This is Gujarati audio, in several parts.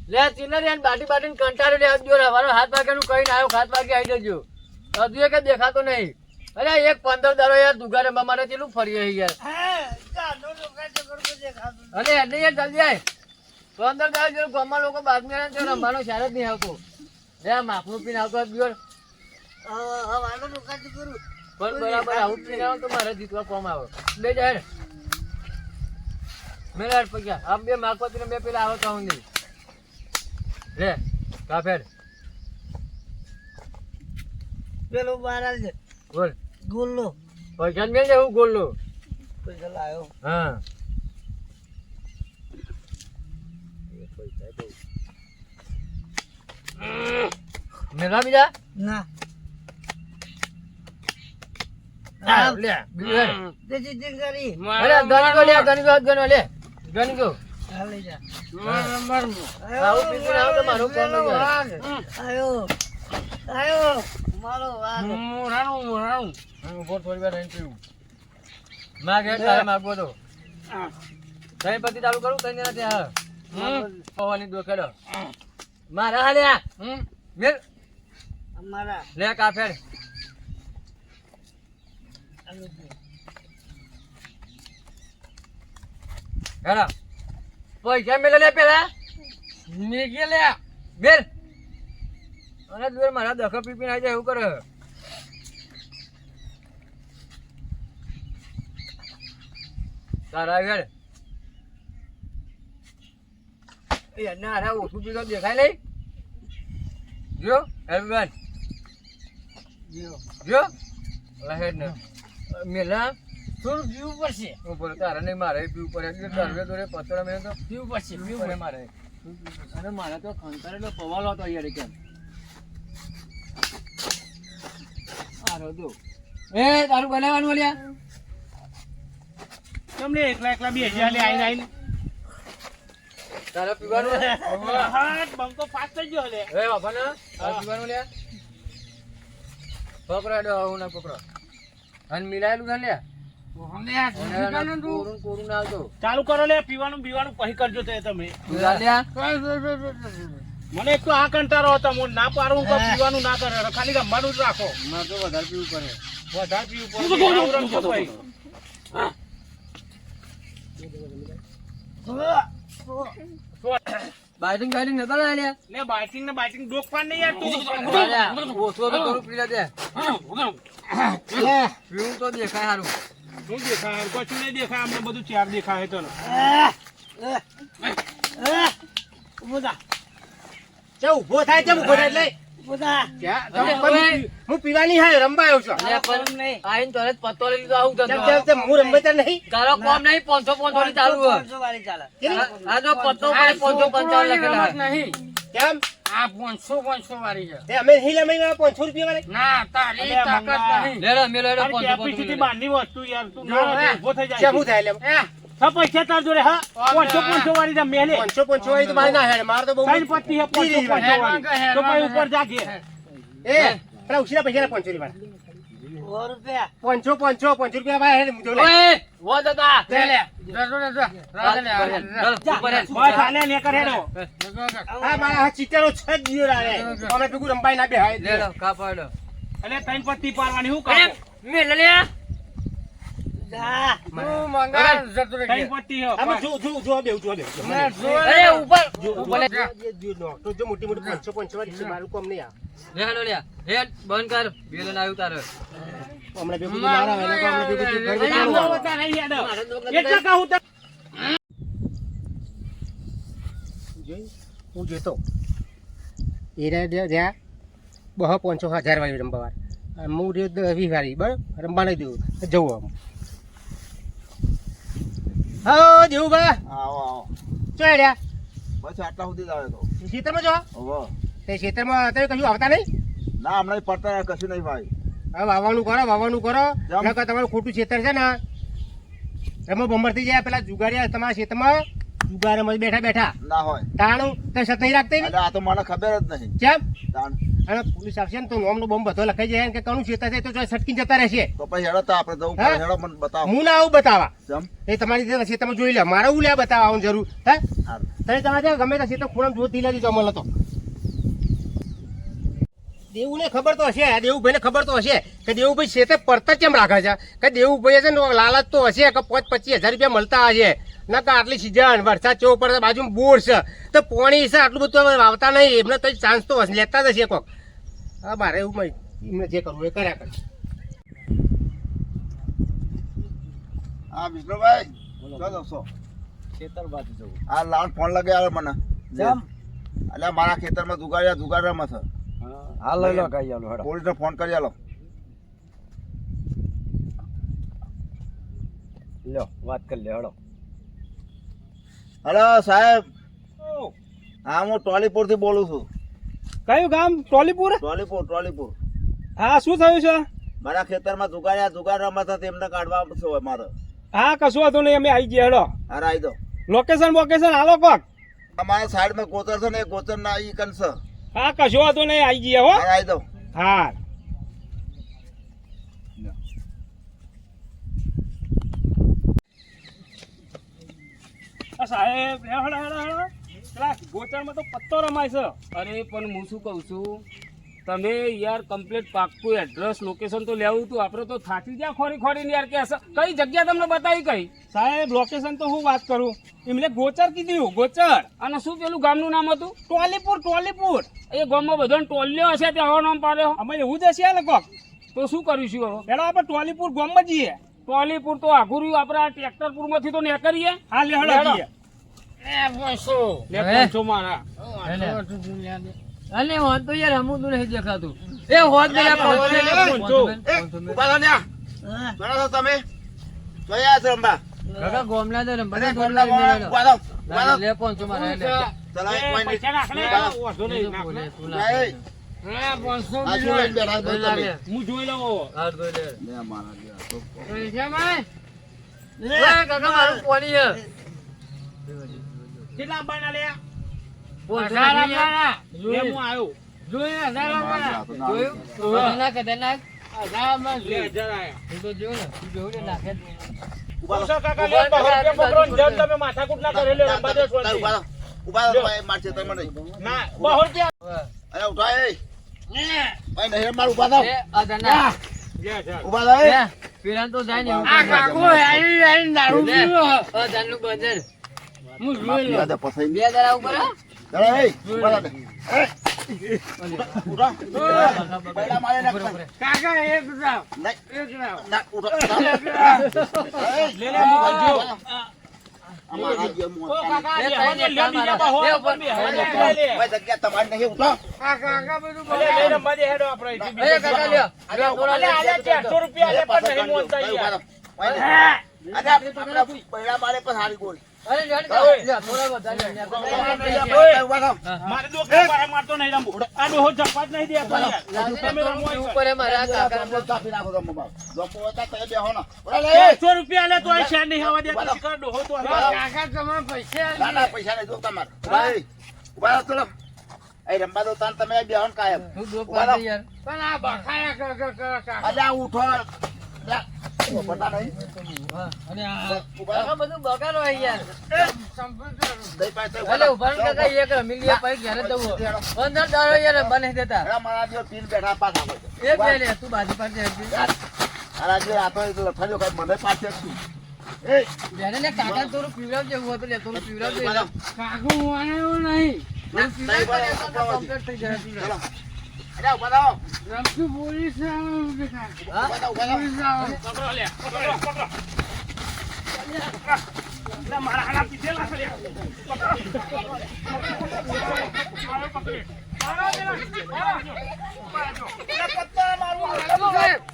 લે ચિલ્લર યાર બાટી કંટાળો લે આજ જો રવાનો 7 વાગ્યાનું કહીને આવ્યો 7 વાગે આવી જજો હજુ કે દેખાતો નહીં અરે એક 15 દાડો યાર દુગારે મારે ચેલું ફરીએ યાર અરે એટલે યાર જલ્દી આય 15 દાડો જો ગામમાં લોકો બાતમી આવે તો રમવાનો શાર જ નહીં આવતો લે માફનું પીને આવતો દિવસ પણ બરાબર આવું પીને આવો તો મારે જીતવા કોમ આવે બે જાય મેરા પગ્યા આમ બે માગપતિ ને બે પેલા આવો તો નહીં લે કાફેર પેલો બાર છે બોલ ગોલ્લો પૈસા મેલ દે હું ગોલ્લો પૈસા લાયો હા મેલા બીજા ના લે બીજું તે ચીજ કરી અરે ગણગો લે ગણગો લે ગણગો લઈ જા આવું પીપું આવ તો મારું કોમ ન જાય આયો મારો વાગ મોરાણું બોલ થોડી વાર રહીને પીવું માગે તારે માગવો તો તઈ પતિ ચાલુ કરું તઈ ના ત્યાં પવાની દોકેડો મારા હાલ્યા મેલ અમારા લે કાફેર હેડા પૈસા મેલે લે પેલા નીકળે લે બેલ અને તું મારા દખો પીપીને આવી જાય એવું કરે તારા ઘર ના અરે ઓછું પીતો દેખાય નહીં જો હેલ્મેટ જો હેડ ને મેલા થોડું પીવું પડશે ઉપર તારા નહીં મારે પીવું પડે તારે જોડે પતરા મેં તો પીવું પડશે પીવું પડે મારે અને મારે તો ખંતરેલો પવાલો હતો યાર કેમ આરો દો એ તારું બનાવવાનું ઓલ્યા તમને એકલા 2000 લે આઈને તારે પીવાનું હાટ બંકો ફાસ્ટ થઈ ગયો લે એ બાપા ને તારે પીવાનું લે પકડો હું ના પકડો અને મિલાયેલું ના લે કોરું ના આવતો ચાલુ કરો લે પીવાનું બીવાનું પછી કરજો તે તમે મને એક તો આ કંટાળો હતો હું ના પાડું તો પીવાનું ના કરે ખાલી રમવાનું જ રાખો મારે તો વધારે પીવું પડે વધારે પીવું પડે બાઇટિંગ ગાઇટિંગ નતા લ્યા લે બાઇટિંગ ને બાઇટિંગ ડોક પાડ નહીં યાર તું ઓછો તો થોડું પી લે દે પીવું તો દેખાય સારું શું દેખાય કશું નહીં દેખાય અમને બધું ચાર દેખાય તો ઉભો થાય છે ઉભો થાય એટલે હું પીવાની હા રમવા આવ્યો છું આઈને તરત પત્તો લઈ લીધો આવું હું રમવા નહીં તારો કોમ નહીં 500 ની ચાલુ હોય આ તો પત્તો પર 555 લખેલા નહીં કેમ આ 500 વાળી છે તે અમે નહીં લમાઈ 500 રૂપિયા વાળી ના તારી તાકાત નહીં લેડો મેલો એડો તારી 555 કેપેસિટી બહારની વસ્તુ યાર તું ના ઉભો થઈ જાય શું થાય લે હા પૈસા તાર જોડે હા 500 વાળી જા મેલે 500 વાળી તો મારે ના હેડ મારે તો બહુ સાઈન પત્તી હે 500 વાળી તો પછી ઉપર જાગે એ પેલા ઉછીના પૈસા 500 વાળા 100 રૂપિયા 500 રૂપિયા ભાઈ હેડ મુજો લે ઓય વો દાદા લે લે બસ આલે લે કર હેડો હા મારા આ ચીટરો છ જ દિયો રાલે અમે ભેગું રંબાઈ ના બેહાય લેડો કા પાડો એટલે ત્રણ પત્તી પાડવાની હું કાપો મેલ લે જા તું મંગા જતો રે ત્રણ પત્તી હે અમે જો બેવ જો અરે ઉપર ઉપર તો જો મોટી મોટી 500 વાળી છે મારું કામ નહીં આ લેડો લે હેડ બંધ કર બેલન આવ્યું તારે હમણાં ભેગું મારા વેલા તો હમણાં ભેગું ઘર એટલે બેઠા આમ વતા નહીં હેડો એટલે કહું તો જોઈ હું જોતો એ રહ્યા 500,000 વાળી રંબાવાર હું રહ્યો 20 વાળી બરાબર રંબા નહીં દેવું જવું આમ હા દેવું બા આવો આવો ચો રહ્યા બસ આટલા સુધી જ આવે તો ખેતરમાં જો ઓહો તે ખેતરમાં તમે કશું આવતા નહીં ના હમણાં પડતા કશું નહીં ભાઈ હવે વાવવાનું કરો નકર તમારું ખોટું ખેતર છે ને એમાં બમ્બર થઈ જાય પેલા જુગારિયા તમારા ખેતરમાં જુગારમાં બેઠા ના હોય તાણું તે સત નહીં રાખતી એટલે આ તો મને ખબર જ નહીં કેમ તાણ અને પોલીસ આવશે ને તો નોમનો બોમ્બ બધો લખાઈ જાય કે કણું ખેતર છે તો સટકી જતા રહેશે તો પછી હેડો તો આપણે જવું હા? પડે હેડો મને બતાવો હું ના આવું બતાવા કેમ એ તમારી રીતે તમે જોઈ લે મારે હું લે બતાવવાનું જરૂર હે હારું. તમે તમારે ત્યાં ગમે ત્યાં ક્ષેત્ર ખૂણામાં જુઓ તી લાગી જમલ હતો. દેવુને ખબર તો હશે, દેવુભાઈને ખબર તો હશે કે દેવુભાઈ શેતે પડતા કેમ રાખે છે, કે દેવુભાઈ છે ને લાલચ તો હશે કે 25,000 રૂપિયા મળતા હશે. ના કે આટલી સિઝન વરસાદ ચેવો પડે, બાજુમાં બોર છે તો પાણી છે, આટલું બધું હવે વાવતા નહીં, એમને તો ચાન્સ તો લેતા જ હશે કોક. હા મારે એવું એમને જે કરવું એ કર્યા કરે. હા વિષ્ણુભાઈ ચાલો સો ખેતર બાજુ જવું. આ લાવણ ફોન લગાવ્યો મને જેમ એટલે મારા ખેતરમાં જુગાર રમે છે. હાલ લઈ લો કઈ આલો હેડો. પોલીસને ફોન કરી આલો. લ્યો વાત કરી લે હેડો. હલો સાહેબ, હા હું ટોલીપુર થી બોલું છું. કયું ગામ? ટોલીપુર. ટોલીપુર. હા, શું થયું છે? મારા ખેતરમાં જુગાર રમે છે તેમને કાઢવા છે મારે. હા, કશું હતું નહીં, અમે આવી ગયા. હેડો, હા આવી દો. લોકેશન હાલો કોક. અમારા સાઈડમાં ગોચર છે ને એ ગોચર ના ઈ કન છે. હા, કશું હતું નહીં, આવી ગયા હો. હા આવી દો. હા. સાહેબ પેલા ગોચરમાં તો પત્તો રમાય છે. અરે પણ હું શું કહું છું, તમે યાર કમ્પ્લીટ પાક્કું એડ્રેસ લોકેશન તો લેવું હતું. આપણે તો થાકી ગયા ખોરી યાર. કે કઈ જગ્યા તમને બતાવી? કઈ સાહેબ લોકેશન તો હું વાત કરું, એમને ગોચર કીધું. ગોચર. અને શું પેલું ગામનું નામ હતું? ટોલીપુર. એ ગામમાં બધાને ટોલ્યો હશે, ત્યાં નામ પાડ્યો. અમે એવું જ હશે ને કોક. તો શું કરીશું હવે? પેલા આપણે ટોલીપુર ગામમાં જઈએ. ટોલીપુર તો આઘું રહ્યું, આપણે આ ટ્રેક્ટરપુર માંથી તો નીકળીએ. હા લેહડો જઈએ. લે પહોંચો મારા. અલે હોત તો યાર હમું તો નહીં દેખાતું. એ હોત ને ઉભા રહો ન્યા. બરાબર છો તમે? જોયા છે રંબા? કાકા ગોમલા દે રંબા બધા ગોમલા ગોમડા ઉભા રહો. ઉભા રહો. લે પહોંચો મારા લે. ચલો એક મિનિટ. પૈસા નાખ લે. વાંધો નહીં, નાખ લે. એ, આ શું લઈને બેઠા છો તમે? હું જોઈ લઉં. હાથ ગોઈ લે. લે મારા લે. પૈસા માં લે કાકા મારું પાણી હે. કેટલા બાના લે? લે હું આવ્યો. જોયું ખતરનાક લે હજાર આયા. હું તો જોયું ને તું જોયું ને નાખે ઉભા રહો. કાકા લે 100 રૂપિયા પકડો ને જેમ તમે માથાકૂટ ના કરે લે રંબા દે તાર ઉભા રહો. ઉભા રહો ભાઈ, મારશે તમે નહીં. ના 100 રૂપિયા. અરે ઉઠા એ. ભાઈ નહીં માર ઉભા થાવ. એ અદના લે હજાર. ઉભા થાવ એ. પીરાન તો જાય ને આ કાકો આઈ દારૂ પીવો. અદનનું બંદર હું જોઈ લઉં. યાદ પસાઈ બે દરા ઉપર હો. ચલો એ. ઉભા રહો. એ. ઉઠા. પહેલા મારે નાખ. કાકા એક રાવ. નહીં. ના ઉઠો. લે લે મુકજો. અમારા જેમ ઓ કાકા લે હવે લે બીજા બા હો ઉપર બે હવે લે ભાઈ જગ્યા તમારી નહીં ઉઠો. કાકા બધું લે લે રંબા દે હેડો આપણે એ કાકા લ્યો લ્યો થોડા લે અલે 400 રૂપિયા લે પણ નહીં મોનતા યાર. પહેલા મારે પણ હારી ગોળ. અરે લ્યો થોડા વધારે મારે દોખા પર મારતો નહીં રંબુ. આ ડોહો જપાત નહીં દેતો યાર. તમે રમો ઉપર હે મારા કાકા 400 રૂપિયા લે તો શેર નહીં આવવા દે તો શિકાર ડોહો તો કાકા તમે પૈસા પૈસા નહીં દો તમારે. ઉભા રહો, ચલો. એ રંબા દો તાન તમે બેહોન કાયમ. હું દો પાડે યાર પણ આ બખાયા કાકા અલ્યા ઉઠો. અલ્યા, પતા નહીં. હા અને આ ઉભા કાકા રહો. બધું બગાડો હે યાર દઈ પાસે ઉભા અલે રહો. ઉભા કાકા એક મિલિયા પૈ ઘરે દઉં 15 દાડો યાર બને દેતા અરે મારા જેવો પીર બેઠા પાછા આવે છે. એક લે લે તું બાજુ પાસે મારા જે આ તો લખાજો કઈ મને પાછે જ છું. એ બેને ને કાકા થોડું પીવડાવ જેવું હતું લે થોડું પીવડાવ ઉભા રહો. કાકુ વાળ્યું નહીં. કમ્પ્લીટ થઈ જાય ચલો. અરે ઉભા રહો. રમતું પોલીસ હા ઉભા રહો, ઉભા રહો. પકડો લે પકડો લે મારા હાલા પીધેલા છે લે.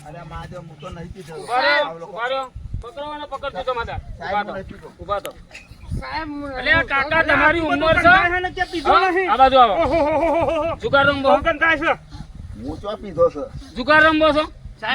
અરે માજો હું તો નહીં પીધો. ઉભા રહ્યો. પકડવાના પકડજો તો માતા. સાહેબ હું નહીં પીધો. ઉભા તો. સાહેબ અલે કાકા તમારી ઉંમર છે? કાકા કે પીધો નહીં. આ બાજુ આવો. ઓહો જુગાર રમવો? કોકન થાય છે. હું તો પીધો છે. જુગાર રમવો છો?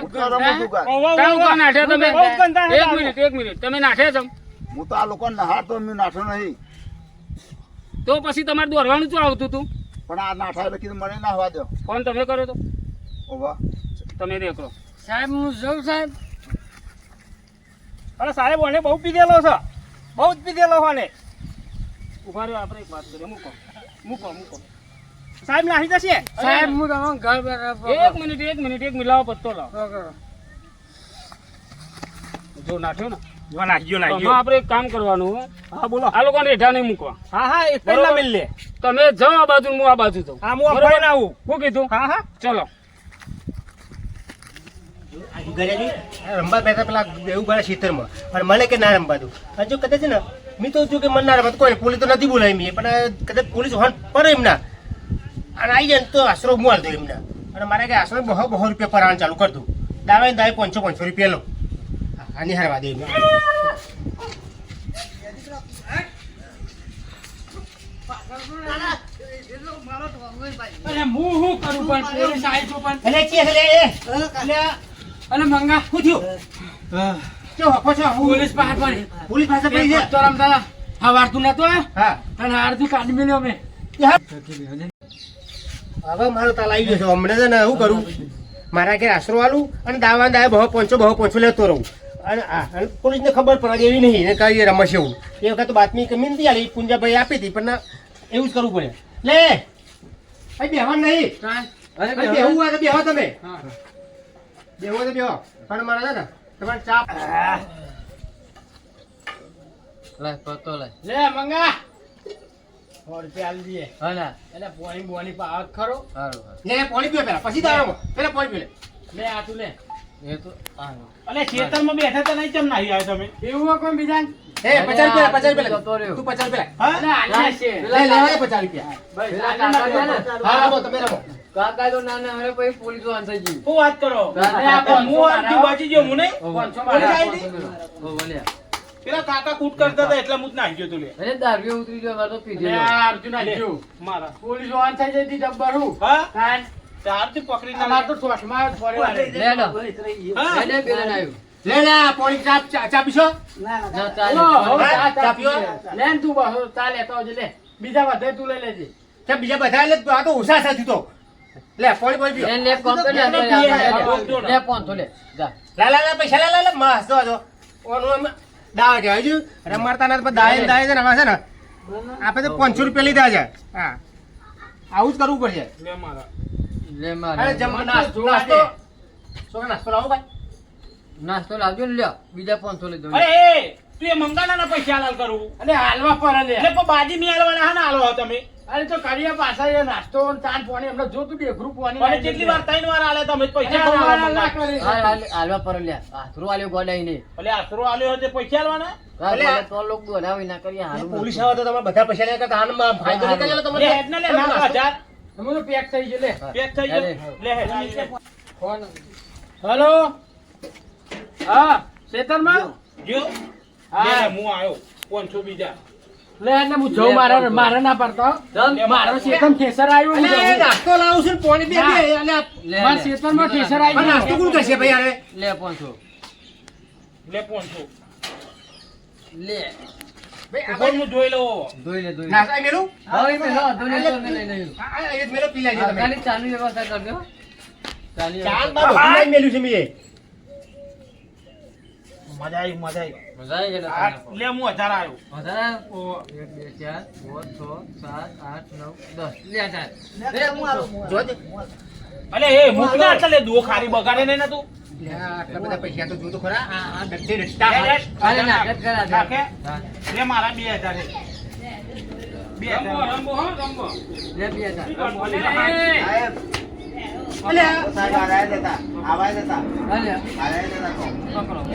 હું તો રમું છું કાંઈ. ઓહો કાં ઉભા નાઠ્યા તમે? કોકન થાય. એક મિનિટ તમે નાઠ્યા છો? હું તો આ લોકો નહાતો મેં નાઠો નહીં. તો પછી તમારે દોરવાનું શું આવતું હતું? પણ આ નાઠા એટલે કીધું મને ના હવા દો. ફોન તમે કર્યો તો? ઓવા. તમે દેખો. સાહેબ હું જઉં સાહેબ અરે સાહેબ ઓને બહુ પીધેલો છે. બહુ જ પીધેલો હોને. ઉભા રહ્યો, આપણે એક વાત કરીએ. મૂકો મૂકો. સાહેબ નાખી જશે સાહેબ હું તમારું ઘર બેઠા એક મિનિટ લાવો, પત્તો લાવો. જો નાખ્યો ને, નાખજો આમાં આપણે એક કામ કરવાનું. હા બોલો આ લોકોને હેઠા નહીં મૂકવા. હા એક જ ના મિલ લે તમે જાઓ આ બાજુ, હું આ બાજુ જાઉં. હા હું ફોન આવું શું કીધું? હા ચલો. રમવા બેઠા પેલા એવું બધા ખેતરમાં અને મને કે ના રમવા દઉં. અને જો કદાચ છે ને મેં તો જો કે મને ના રમવા કોઈ પોલીસ તો નથી બોલાવી મેં, પણ કદાચ પોલીસ હોન પર એમના અને આવી જાય ને તો આશરો હું હાલતો એમના. અને મારે કે આશરો બહુ રૂપિયા પર આવવાનું ચાલુ કરી દઉં. દાવે 500 રૂપિયા લો. આની હારવા દે એમને. અરે હું શું કરું પણ પોલીસ આવી છો પણ એટલે કે એટલે અને મંગા શું થયું? કેવો હકો છો? પોલીસ પાસે પડી પોલીસ પાસે પડી છે? તો રમતા હવારતું નતો હા. અને હારથી કાઢી મેલ્યો મેં હવે મારો તાલ આવી ગયો છે. હમણાં છે ને શું કરું, મારા ઘેર આશરો આલું અને દાવા દાય બહુ 500 લેતો રહું. અને પોલીસને ખબર પડે એવી નહીં ને કઈ રમશ એવું. એ વખત તો બાતમી કમી નથી આલી, પૂંજાભાઈ આપી હતી, પણ એવું જ કરવું પડે. લે ભાઈ બેહવા નહીં, અરે બેહવું હોય તો બેહો તમે. બેહો તો બેહો, પણ મારા છે ને તમારે ચા લાય પતો લાય લે મંગા 100 રૂપિયા આલી દઈએ હા ના એટલે પોણી બોની પાવત ખરો સારું લે પાણી પીવો પેલા, પછી દાડો પેલા પાણી પીવો. લે આ તું લે એ તો અલે ખેતરમાં બેઠા તો નહીં કેમ નાહી આવ્યો તમે એવું હોય કોઈ બીજા એ 50 રૂપિયા જતો તું રહ્યો. 50 રૂપિયા હા લાય છે લે લેવા 50 રૂપિયા. હા રમો તમે રમો. કાકા તો નાના હવે પછી પોલીસ વાન થઈ ગઈ શું વાત કરો હા. અરે આ પણ હું આરતી બાજી ગયો હું નહીં પાંચસો પોલીસ આવી હતી? વળ્યા પેલા કાકા કૂટ કરતા હતા એટલે હું જ નાહી ગયો તું લે અરે દારૂ ઉતરી ગયો મારે તો પીધેલો અર્જુન ગયું મારા પોલીસ વાન થઈ જતી જબ્બર હું હા ચારથી પકડીને અમાર તો ચોસમાં ફોડવા લે લો હા લે બેન આવ્યું લે લે પાણી ચા પીશો? ના ચાલે ચા પીવો? લે ને તું બસ ચા લેતો આવજે લે બીજા બધે તું લઈ લેજે કેમ બીજા બધા એટલે આ તો ઓછા સાથે તો. લે પાણી પીવો. લે લે કોમ તો લે લે 500 લે જા લા પૈસા લા માસ દો ઓનું એમ દાવા કહેવાય છે. રમાડતા ના દાય છે ને આમાં છે ને આપણે તો 500 રૂપિયા લીધા છે. હા આવું જ કરવું પડશે. લે મારા લે અરે મારે નાસ્તો છોકરા નાસ્તો લાવો ભાઈ. નાસ્તો લાવજો ને લ્યો બીજા 500 લઈ દો અરે એ તું એ મંગાના પૈસા હાલ કરું અને હાલવા પર લે એટલે પણ બાજી નહીં હાલવાના હા ને હાલવા તમે અરે તો કાઢિયા પાછા એ નાસ્તો ને ચાન પાણી હમણાં જો તું દેખરું પાણી પણ કેટલી વાર 3 વાર હાલે તમે પૈસા હાલ મંગા હાલવા પર લ્યા આથરો આલ્યો ગોડાઈ ને એટલે આશરો હાલ્યો હોય તે પૈસા હાલવાના તો લોક દોડાવી ના કરીએ હારું પોલીસ આવે તો તમારે બધા પૈસા લે કરતા આનમાં ફાયદો નહીં કરેલો લે તમારે. હેડ ને લે ના 1000 અમે તો પેક થઈ ગયો લે પેક થઈ ગયો લે હેડ ફોન હેલો હા શેતરમાં જો હા. લે હું આવ્યો 500 બીજા લે એટલે હું જઉં મારે ના પડતો મારો શેતમ ઠેસર આવ્યું હું અલે, જઉં. નાસ્તો લાવું છું ને પાણી બે ના. બે. અલે, મારા શેતરમાં ઠેસર પણ આવ્યું નાસ્તો કોણ કરશે ભાઈ યાર? લે 500 લે 500 લે ભાઈ, આ ઉપર હું જોઈ લઉં ધોઈ લે ધોઈ લે નાસ્તા મેલું? હવે મેલો ધોઈ લે તો લઈ લઈ એ જ મેલો પી લેજો તમે. ખાલી ચાની વ્યવસ્થા કરજો ચાની ચાલ વ્યવસ્થા. બા બધું મેલ્યું છે મેં. મજા આવી મજા આવી મજા આવી ગઈ આ લે હું 1000 આવ્યો વધારે 1 2 4 5 6 7 8 9 10 લે ચાલ લે હું આવું જોજે. અલે એ મુકના એટલે લે દો ખારી બગાડે નહીં ને તું લે, આટલા બધા પૈસા તો જો તો ખરા. આ ડટ્ટે રસ્તા લે, લે. અરે નાટક કરા દે. નાખે? હા. લે મારા 2000 છે 2000 રમવો હો રમવો. લે 2000 અલે,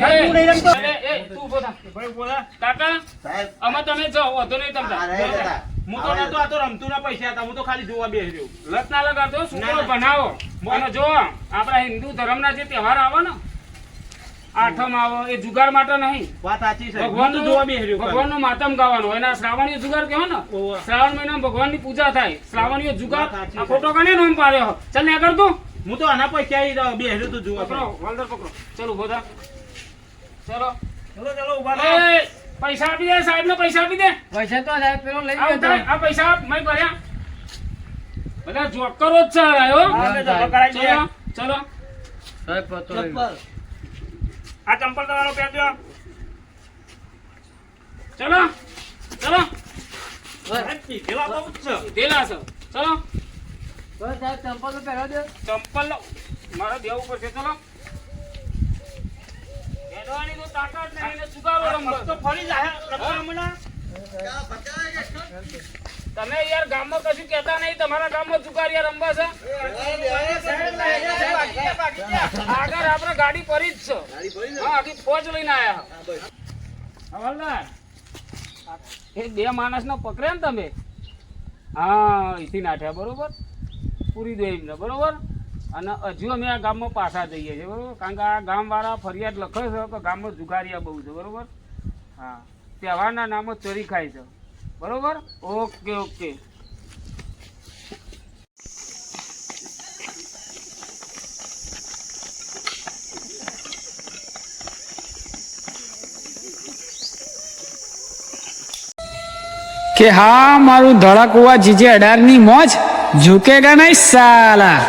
અલે તું નહીં રમતો? એ તું ઉભો થા. કાકા અમે તમે જાઓ વાંધો નહીં તમતા. હું તો નતો આ તો રમતું ના પૈસા હતા હું તો ખાલી જોવા બેસી રહ્યો લત ના લગાડતો ના, છોકરો ના. બનાવો અને જો આપણા હિન્દુ ધર્મના જે તહેવાર આવે ને આઠમ આવે એ જુગાર માટે નહીં વાત સાચી છે હું તો ભગવાનનું જોવા બેસી રહ્યો ભગવાનનો માતમ ગાવાનો એના શ્રાવણીય જુગાર કહેવાય ને ઓવે. શ્રાવણ મહિનામાં ભગવાનની પૂજા થાય શ્રાવણીય જુગાર વાત સાચી આ છે. ખોટો કને નામ પાડ્યો ચાલ ને આગળ તું હું તો આના પૈસા આવી બેસી રહ્યો તું જોવા પકડો વાલદર પકડો ચલો બધા ચલો ચલો ચલો ઉભા રહો એ પૈસા આપી દે સાહેબ ને પૈસા આપી દે પૈસા તો સાહેબ પેલો લઈ આ ગયો ઉતાર, આ પૈસા આપ, મેં ભર્યા બધા જોકરો જ છે આવ્યો હા, બે જમા કરાવી દે. ચલો ચલો સાહેબ પતો લઈ ગયો. આ ચંપલ તમારો પહેરજો ચલો ચલો પીધેલા છે ચલો તો સાહેબ ચંપલ તો પહેરવા દે. ચંપલ મારે દેવું પડશે ચલો હેડવાની તો તાકાત નહીં ને સુગારો રમવા તો ફરી જાય તમે યાર ગામમાં કશું કહેતા નહીં તમારા ગામમાં ચુકારિયા રમવા છે આગળ આપણે ગાડી પડી જ છે હા આખી ફોજ લઈને આયા હવાલદાર એ બે માણસને પકડે ને તમે હા અહીંથી નાઠ્યા બરોબર પૂરી દો એમને બરોબર અને હજુ અમે આ ગામમાં પાછા જઈએ છીએ બરોબર કારણ કે આ ગામવાળા ફરિયાદ લખે છે કે ગામમાં જુગારિયા બહુ છે બરોબર હા તહેવારના નામો ચોરી ખાય છે બરોબર ઓકે ઓકે કે હા મારું ધડાકુવા જીજે 18 ની મોજ ઝુકેગા નહીં સાલા.